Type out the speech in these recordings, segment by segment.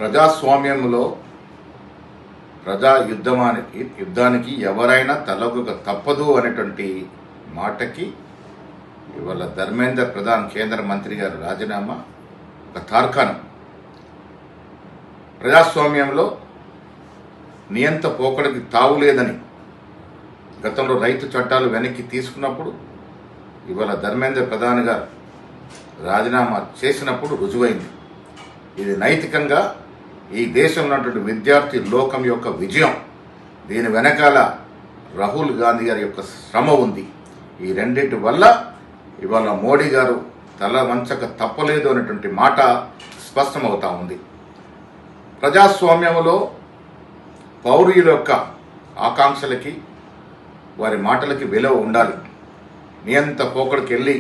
ప్రజాస్వామ్యంలో ప్రజా యుద్ధానికి ఎవరైనా తలొగ్గక తప్పదు అనేటువంటి మాటకి ఇవాళ ధర్మేంద్ర ప్రధాన్ కేంద్ర మంత్రి గారు రాజీనామా ఒక తార్కాణం. ప్రజాస్వామ్యంలో నియంత పోకడికి తావులేదని గతంలో రైతు చట్టాలు వెనక్కి తీసుకున్నప్పుడు ఇవాళ ధర్మేంద్ర ప్రధాన్ గారు రాజీనామా చేసినప్పుడు రుజువైంది. ఇది నైతికంగా ఈ దేశంలో ఉన్నటువంటి విద్యార్థి లోకం యొక్క విజయం. దీని వెనకాల రాహుల్ గాంధీ గారి యొక్క శ్రమ ఉంది. ఈ రెండింటి వల్ల ఇవాళ మోడీ గారు తల వంచక తప్పలేదు అనేటువంటి మాట స్పష్టమవుతా ఉంది. ప్రజాస్వామ్యంలో పౌరుల యొక్క ఆకాంక్షలకి వారి మాటలకి విలువ ఉండాలి. నియంత పోకడికి వెళ్ళి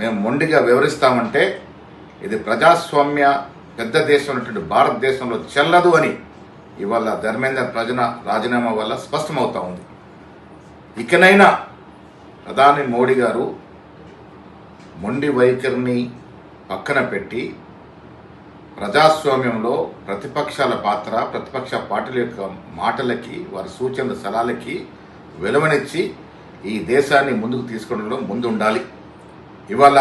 మేము మొండిగా వివరిస్తామంటే ఇది ప్రజాస్వామ్య పెద్ద దేశం ఉన్నటువంటి భారతదేశంలో చెల్లదు అని ఇవాళ ధర్మేంద్ర రాజీనామా వల్ల స్పష్టమవుతా ఉంది. ఇకనైనా ప్రధాని మోడీ గారు మొండి వైఖరిని పక్కన పెట్టి ప్రజాస్వామ్యంలో ప్రతిపక్షాల పాత్ర, ప్రతిపక్ష పార్టీల యొక్క మాటలకి, వారి సూచనల సలహాలకి విలువనిచ్చి ఈ దేశాన్ని ముందుకు తీసుకోవడంలో ముందుండాలి. ఇవాళ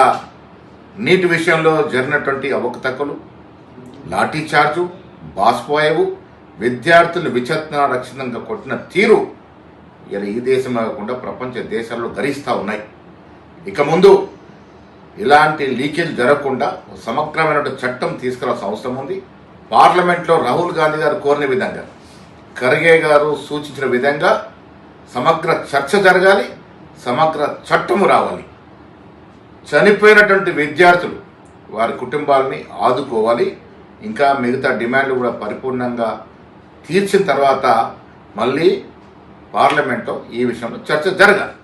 నీటి విషయంలో జరిగినటువంటి అవకతవకలు, లాఠీ చార్జు, బాష్పాయవు, విద్యార్థులు విచక్షణారహితంగా కొట్టిన తీరు ఇలా ఈ దేశం కాకుండా ప్రపంచ దేశాల్లో గరిస్తూ ఉన్నాయి. ఇక ముందు ఇలాంటి లీకేజ్ జరగకుండా సమగ్రమైన చట్టం తీసుకురావాల్సిన అవసరం ఉంది. పార్లమెంట్లో రాహుల్ గాంధీ గారు కోరిన విధంగా, ఖర్గే గారు సూచించిన విధంగా సమగ్ర చర్చ జరగాలి, సమగ్ర చట్టము రావాలి. చనిపోయినటువంటి విద్యార్థులు వారి కుటుంబాలని ఆదుకోవాలి. ఇంకా మిగతా డిమాండ్లు కూడా పరిపూర్ణంగా తీర్చిన తర్వాత మళ్ళీ పార్లమెంట్లో ఈ విషయంలో చర్చ జరగాలి.